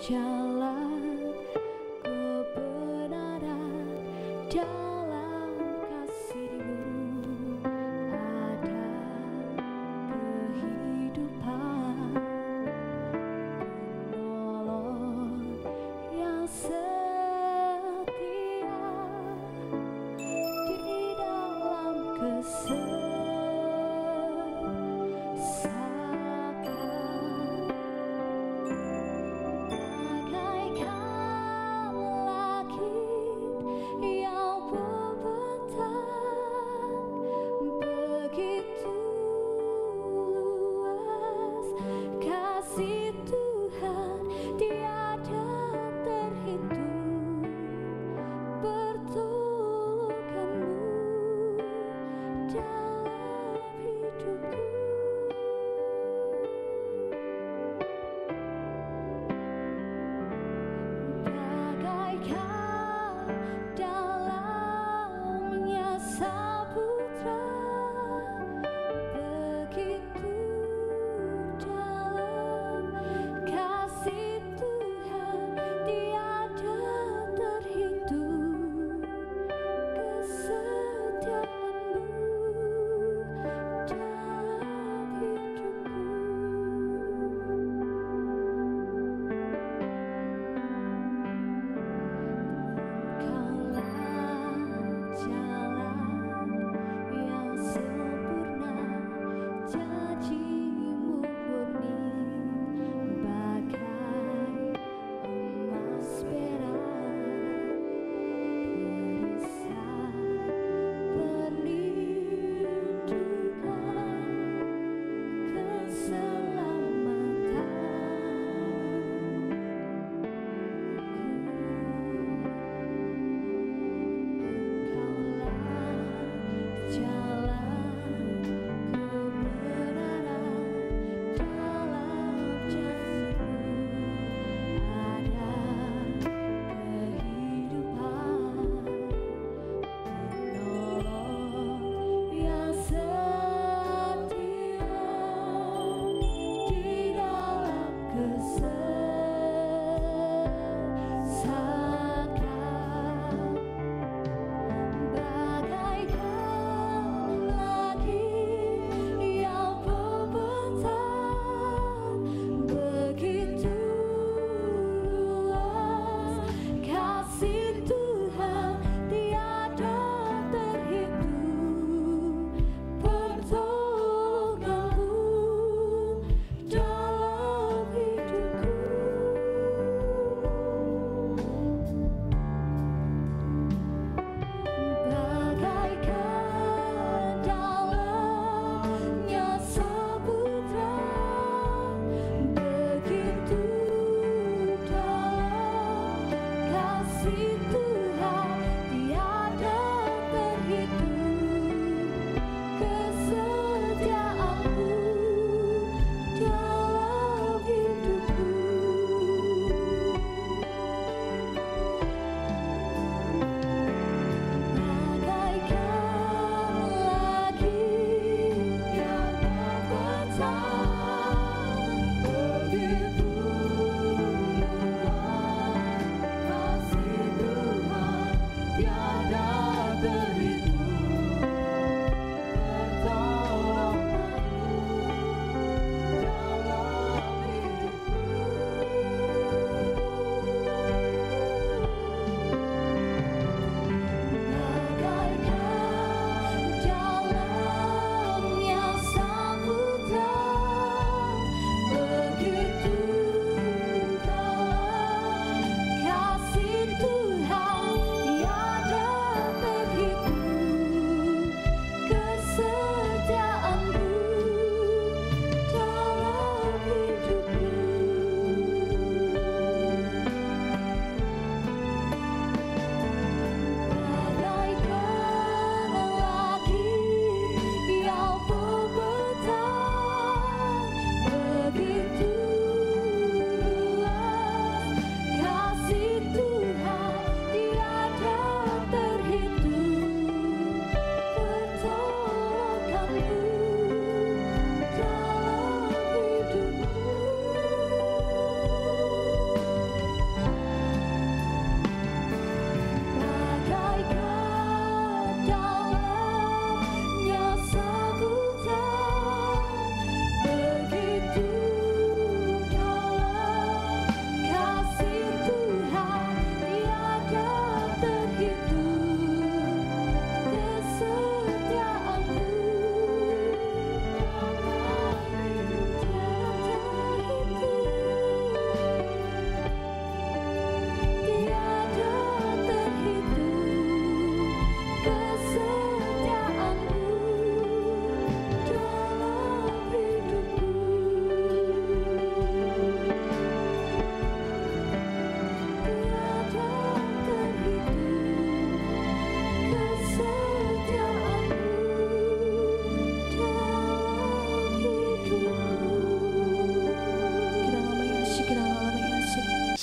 jalan kebenaran dalam kasih-Mu ada kehidupan, penolong yang setia di dalam kesesakan.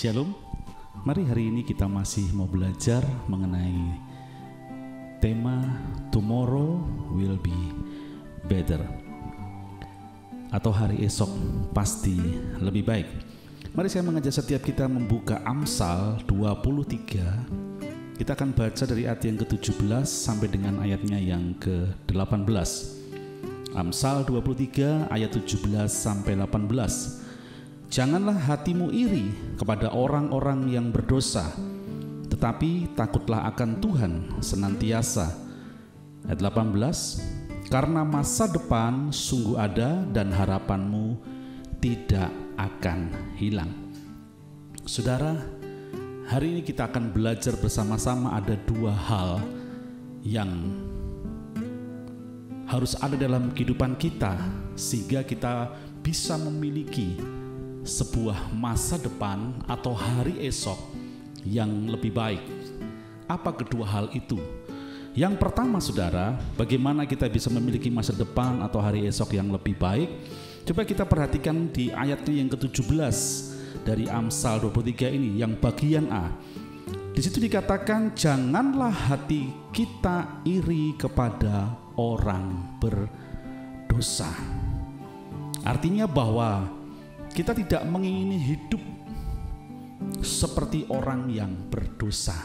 Shalom. Mari hari ini kita masih mau belajar mengenai tema Tomorrow will be better, atau hari esok pasti lebih baik. Mari saya mengajak setiap kita membuka Amsal 23. Kita akan baca dari ayat yang ke-17 sampai dengan ayatnya yang ke-18. Amsal 23 ayat 17 sampai 18. Janganlah hatimu iri kepada orang-orang yang berdosa, tetapi takutlah akan Tuhan senantiasa. Ayat 18. Karena masa depan sungguh ada dan harapanmu tidak akan hilang. Saudara, hari ini kita akan belajar bersama-sama ada dua hal yang harus ada dalam kehidupan kita sehingga kita bisa memiliki sebuah masa depan atau hari esok yang lebih baik. Apa kedua hal itu? Yang pertama, saudara, bagaimana kita bisa memiliki masa depan atau hari esok yang lebih baik? Coba kita perhatikan di ayatnya yang ke-17 dari Amsal 23 ini, yang bagian A. Di situ dikatakan, janganlah hati kita iri kepada orang berdosa. Artinya bahwa kita tidak mengingini hidup seperti orang yang berdosa.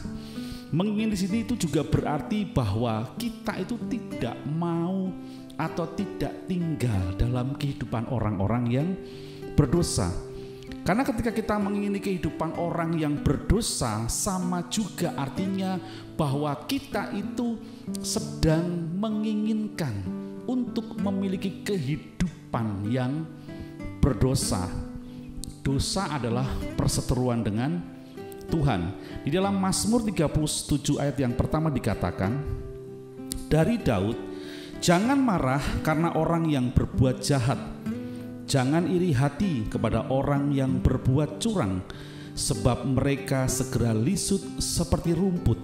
Mengingini di sini itu juga berarti bahwa kita itu tidak mau atau tidak tinggal dalam kehidupan orang-orang yang berdosa. Karena ketika kita mengingini kehidupan orang yang berdosa, sama juga artinya bahwa kita itu sedang menginginkan untuk memiliki kehidupan yang berdosa. Dosa adalah perseteruan dengan Tuhan. Di dalam Mazmur 37 ayat yang pertama dikatakan dari Daud, jangan marah karena orang yang berbuat jahat, jangan iri hati kepada orang yang berbuat curang, sebab mereka segera lisut seperti rumput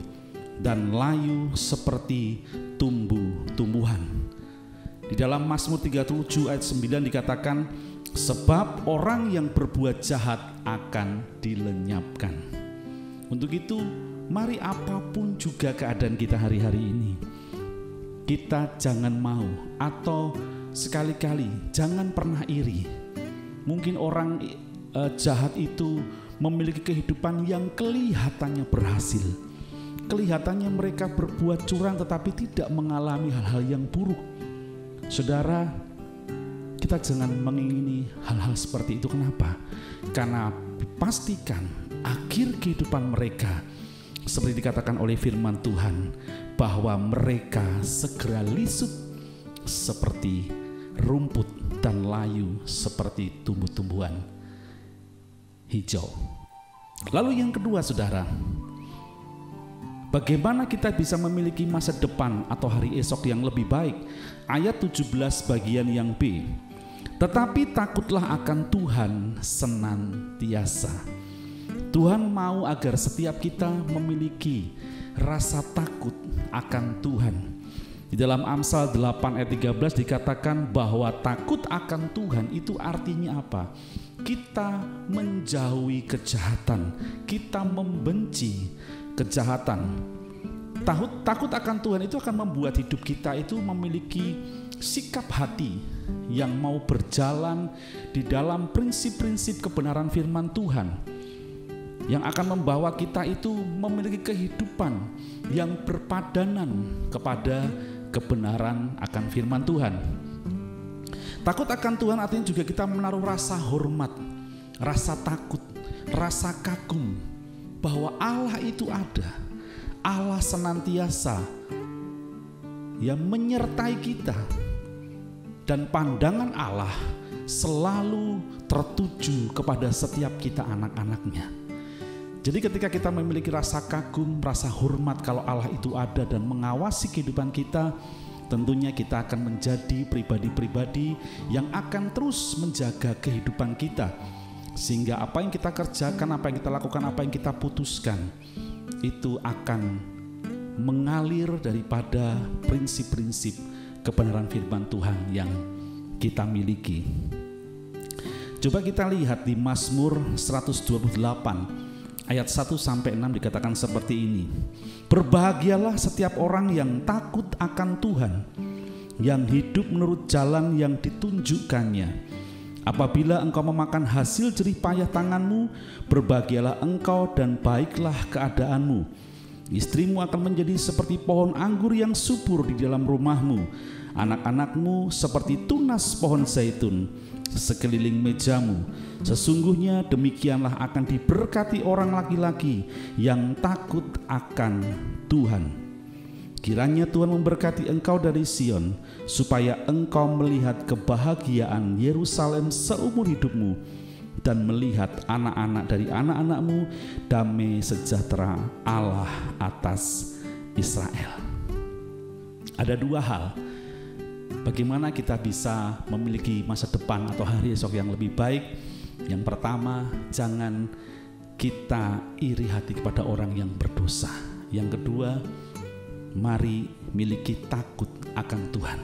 dan layu seperti tumbuh-tumbuhan. Di dalam Mazmur 37 ayat 9 dikatakan, sebab orang yang berbuat jahat akan dilenyapkan. Untuk itu, mari apapun juga keadaan kita hari-hari ini, kita jangan mau atau sekali-kali jangan pernah iri. Mungkin orang jahat itu memiliki kehidupan yang kelihatannya berhasil. Kelihatannya mereka berbuat curang tetapi tidak mengalami hal-hal yang buruk. Saudara, kita jangan mengingini hal-hal seperti itu. Kenapa? Karena pastikan akhir kehidupan mereka seperti dikatakan oleh firman Tuhan, bahwa mereka segera lisut seperti rumput dan layu seperti tumbuh-tumbuhan hijau. Lalu yang kedua, saudara, bagaimana kita bisa memiliki masa depan atau hari esok yang lebih baik? Ayat 17 bagian yang B. Tetapi takutlah akan Tuhan senantiasa. Tuhan mau agar setiap kita memiliki rasa takut akan Tuhan. Di dalam Amsal 8 ayat 13 dikatakan bahwa takut akan Tuhan itu artinya apa? Kita menjauhi kejahatan, kita membenci kejahatan. Takut akan Tuhan itu akan membuat hidup kita itu memiliki sikap hati yang mau berjalan di dalam prinsip-prinsip kebenaran firman Tuhan, yang akan membawa kita itu memiliki kehidupan yang berpadanan kepada kebenaran akan firman Tuhan. Takut akan Tuhan artinya juga kita menaruh rasa hormat, rasa takut, rasa kagum bahwa Allah itu ada, Allah senantiasa yang menyertai kita. Dan pandangan Allah selalu tertuju kepada setiap kita anak-anaknya. Jadi ketika kita memiliki rasa kagum, rasa hormat kalau Allah itu ada dan mengawasi kehidupan kita, tentunya kita akan menjadi pribadi-pribadi yang akan terus menjaga kehidupan kita. Sehingga apa yang kita kerjakan, apa yang kita lakukan, apa yang kita putuskan, itu akan mengalir daripada prinsip-prinsip kebenaran firman Tuhan yang kita miliki. Coba kita lihat di Mazmur 128 ayat 1 sampai 6 dikatakan seperti ini. Berbahagialah setiap orang yang takut akan Tuhan, yang hidup menurut jalan yang ditunjukkannya. Apabila engkau memakan hasil jerih payah tanganmu, berbahagialah engkau dan baiklah keadaanmu. Istrimu akan menjadi seperti pohon anggur yang subur di dalam rumahmu, anak-anakmu seperti tunas pohon zaitun sekeliling mejamu. Sesungguhnya demikianlah akan diberkati orang laki-laki yang takut akan Tuhan. Kiranya Tuhan memberkati engkau dari Sion, supaya engkau melihat kebahagiaan Yerusalem seumur hidupmu, dan melihat anak-anak dari anak-anakmu damai sejahtera Allah atas Israel. Ada dua hal bagaimana kita bisa memiliki masa depan atau hari esok yang lebih baik. Yang pertama, jangan kita iri hati kepada orang yang berdosa. Yang kedua, mari miliki takut akan Tuhan.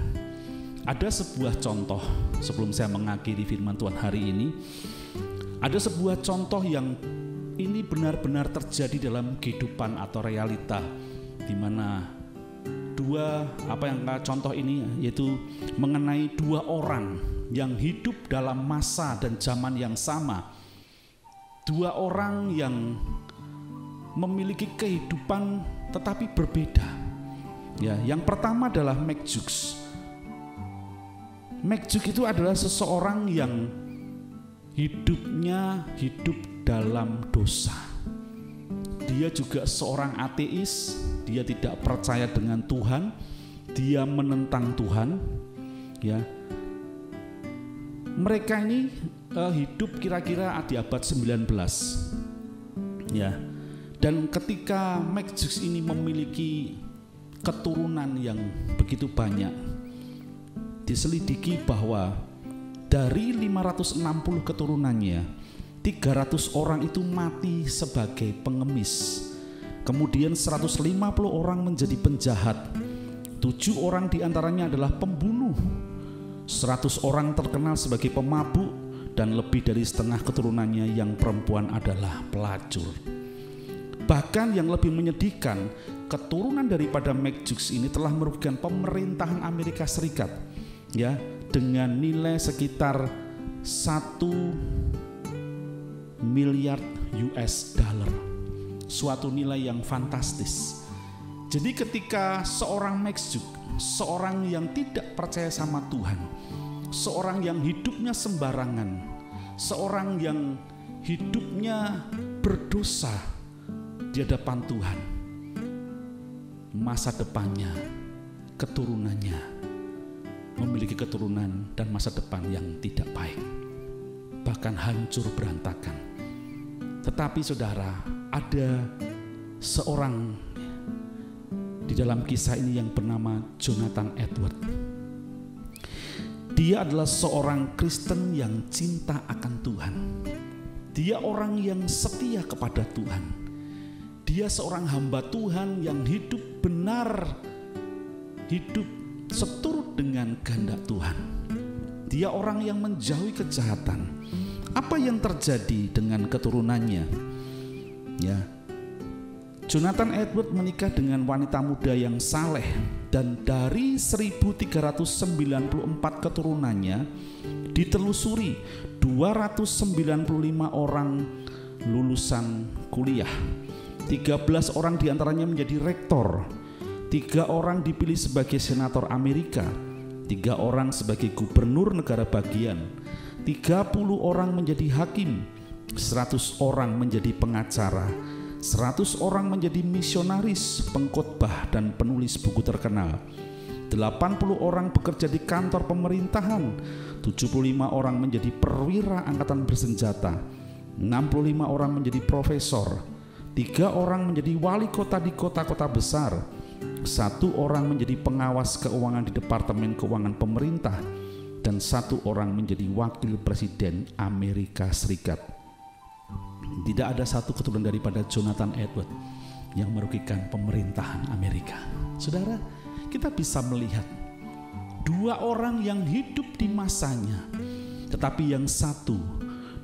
Ada sebuah contoh sebelum saya mengakhiri firman Tuhan hari ini. Ada sebuah contoh yang ini benar-benar terjadi dalam kehidupan atau realita, di mana contoh ini yaitu mengenai dua orang yang hidup dalam masa dan zaman yang sama. Dua orang yang memiliki kehidupan tetapi berbeda. Ya, yang pertama adalah Max Jukes. Max Jukes itu adalah seseorang yang hidupnya hidup dalam dosa. Dia juga seorang ateis, dia tidak percaya dengan Tuhan, dia menentang Tuhan. Ya, mereka ini hidup kira-kira di abad 19. Ya, dan ketika Max Jukes ini memiliki keturunan yang begitu banyak, diselidiki bahwa dari 560 keturunannya, 300 orang itu mati sebagai pengemis. Kemudian 150 orang menjadi penjahat, 7 orang diantaranya adalah pembunuh, 100 orang terkenal sebagai pemabuk, dan lebih dari setengah keturunannya yang perempuan adalah pelacur. Bahkan yang lebih menyedihkan, keturunan daripada Max Jukes ini telah merugikan pemerintahan Amerika Serikat, ya, dengan nilai sekitar 1 miliar US dollar, suatu nilai yang fantastis. Jadi ketika seorang Max Jukes, seorang yang tidak percaya sama Tuhan, seorang yang hidupnya sembarangan, seorang yang hidupnya berdosa di hadapan Tuhan, masa depannya, keturunannya memiliki keturunan dan masa depan yang tidak baik, bahkan hancur berantakan. Tetapi saudara, ada seorang di dalam kisah ini yang bernama Jonathan Edwards. Dia adalah seorang Kristen yang cinta akan Tuhan. Dia orang yang setia kepada Tuhan. Dia seorang hamba Tuhan yang hidup benar, hidup seturut dengan kehendak Tuhan. Dia orang yang menjauhi kejahatan. Apa yang terjadi dengan keturunannya? Ya, Jonathan Edwards menikah dengan wanita muda yang saleh, dan dari 1394 keturunannya ditelusuri 295 orang lulusan kuliah. 13 orang diantaranya menjadi rektor, 3 orang dipilih sebagai senator Amerika, 3 orang sebagai gubernur negara bagian, 30 orang menjadi hakim, 100 orang menjadi pengacara, 100 orang menjadi misionaris, pengkhotbah dan penulis buku terkenal, 80 orang bekerja di kantor pemerintahan, 75 orang menjadi perwira angkatan bersenjata, 65 orang menjadi profesor, 3 orang menjadi wali kota di kota-kota besar, 1 orang menjadi pengawas keuangan di Departemen Keuangan Pemerintah, dan 1 orang menjadi wakil presiden Amerika Serikat. Tidak ada satu keturunan daripada Jonathan Edwards yang merugikan pemerintahan Amerika. Saudara, kita bisa melihat 2 orang yang hidup di masanya, tetapi yang satu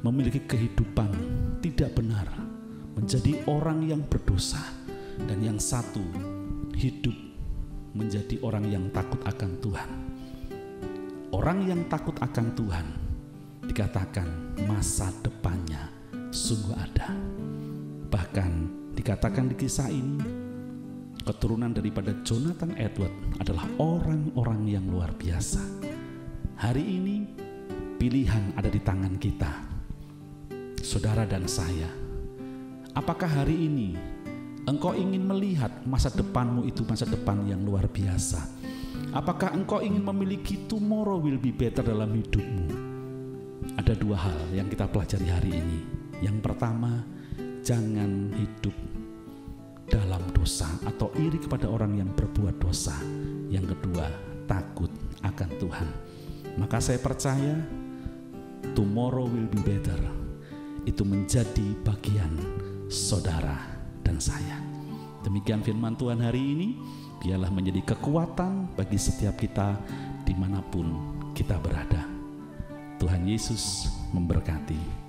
memiliki kehidupan tidak benar, menjadi orang yang berdosa, dan yang satu hidup menjadi orang yang takut akan Tuhan. Orang yang takut akan Tuhan dikatakan masa depannya sungguh ada. Bahkan dikatakan di kisah ini, keturunan daripada Jonathan Edward adalah orang-orang yang luar biasa. Hari ini pilihan ada di tangan kita, saudara dan saya. Apakah hari ini engkau ingin melihat masa depanmu itu masa depan yang luar biasa? Apakah engkau ingin memiliki tomorrow will be better dalam hidupmu? Ada dua hal yang kita pelajari hari ini. Yang pertama, jangan hidup dalam dosa atau iri kepada orang yang berbuat dosa. Yang kedua, takut akan Tuhan. Maka saya percaya tomorrow will be better itu menjadi bagian saudara dan saya. Demikian firman Tuhan hari ini. Biarlah menjadi kekuatan bagi setiap kita dimanapun kita berada. Tuhan Yesus memberkati.